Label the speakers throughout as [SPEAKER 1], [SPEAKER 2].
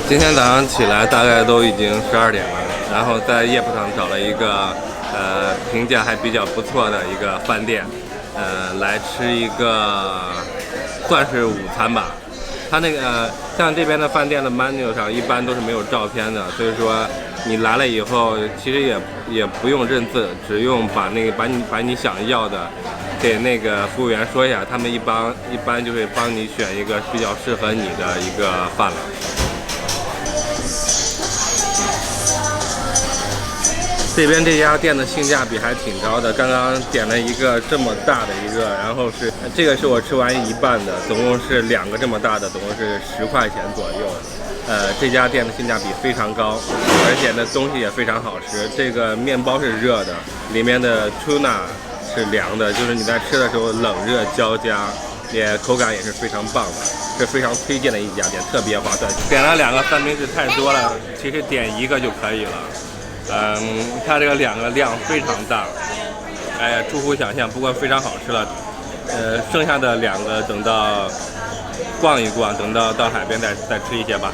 [SPEAKER 1] 今天早上起来大概都已经12点了，然后在夜铺上找了一个评价还比较不错的一个饭店，来吃一个算是午餐吧。它那个像这边的饭店的 menu 上一般都是没有照片的，所以说你来了以后其实也不用认字，只用把你想要的给那个服务员说一下，他们一般就会帮你选一个比较适合你的一个饭了。这边这家店的性价比还挺高的，刚刚点了一个这么大的一个，然后这个是我吃完一半的，总共是2个这么大的，总共是10块钱左右。这家店的性价比非常高，而且呢东西也非常好吃。这个面包是热的，里面的 tuna 是凉的，就是你在吃的时候冷热交加，口感也是非常棒的，是非常推荐的一家店，特别划算。点了2个三明治太多了，其实点1个就可以了。它这个2个量非常大，出乎想象，不过非常好吃了。剩下的2个等到逛一逛，等到海边再吃一些吧。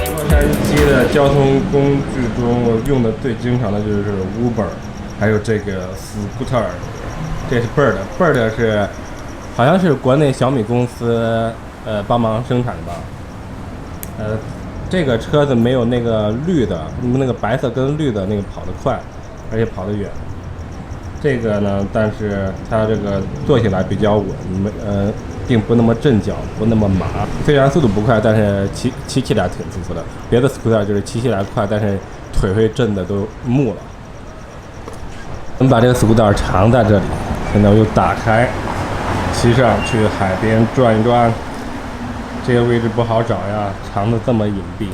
[SPEAKER 1] 洛杉矶的交通工具中用的最经常的就是 Uber， 还有这个 Scooter。这是 Bird 是好像是国内小米公司帮忙生产的吧。这个车子没有那个绿的，那个白色跟绿的那个跑得快，而且跑得远。这个呢，但是它这个坐起来比较稳，并不那么震脚，不那么麻。虽然速度不快，但是骑起来挺舒服的。别的 Scooter 就是骑起来快，但是腿会震的都木了。我们把这个 Scooter 藏在这里。现在我又打开，骑上去海边转一转。这个位置不好找呀，藏得这么隐蔽。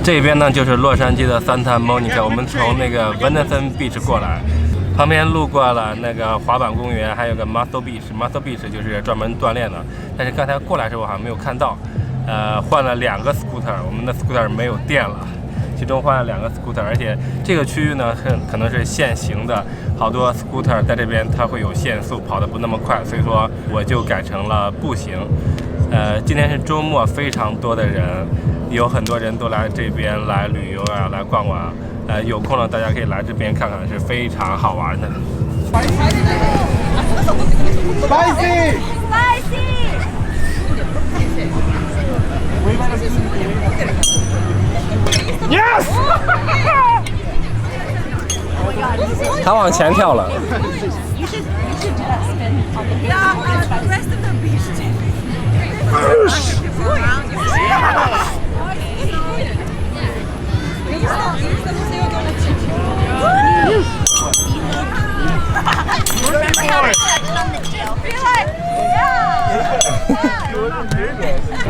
[SPEAKER 1] 这边呢就是洛杉矶的Santa Monica，我们从那个 Venison Beach 过来，旁边路过了那个滑板公园，还有个 Muscle Beach。Muscle Beach 就是专门锻炼的，但是刚才过来的时候我好像没有看到。换了2个 scooter， 我们的 scooter 没有电了，其中换了2个 scooter， 而且这个区域呢可能是限行的，好多 scooter 在这边它会有限速，跑得不那么快，所以说我就改成了步行。今天是周末，非常多的人，有很多人都来这边来旅游啊，来逛逛。有空了大家可以来这边看看，是非常好玩的。
[SPEAKER 2] Spicy!
[SPEAKER 1] Yes! 他往前跳了。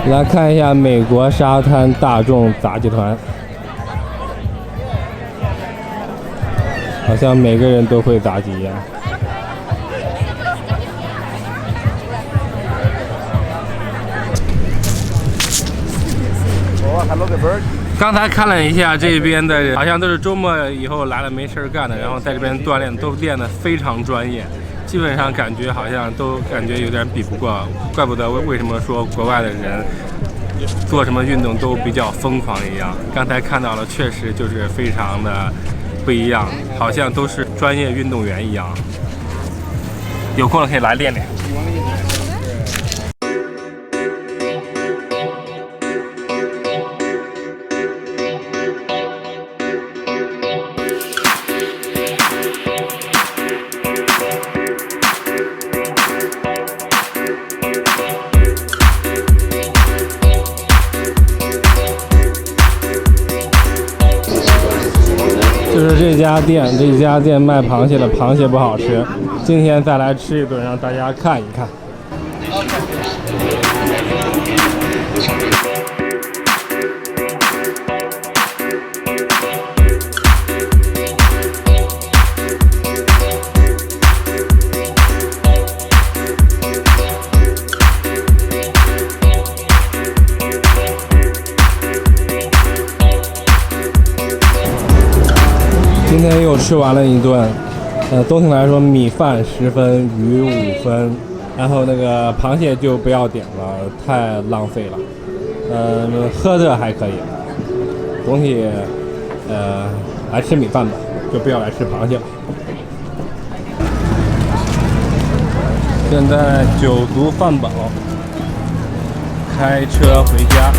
[SPEAKER 1] 来看一下美国沙滩大众杂技团，好像每个人都会杂技一样。刚才看了一下这边的，好像都是周末以后来了没事干的，然后在这边锻炼，都练得非常专业，基本上感觉好像都感觉有点比不过，怪不得为什么说国外的人做什么运动都比较疯狂一样。刚才看到了，确实就是非常的不一样，好像都是专业运动员一样。有空了可以来练练。家店，这家店卖螃蟹的，螃蟹不好吃。今天再来吃一顿，让大家看一看。今天又吃完了一顿，总体来说米饭10分，鱼5分，然后那个螃蟹就不要点了，太浪费了。喝的还可以，总体来吃米饭吧，就不要来吃螃蟹了。现在酒足饭饱，开车回家。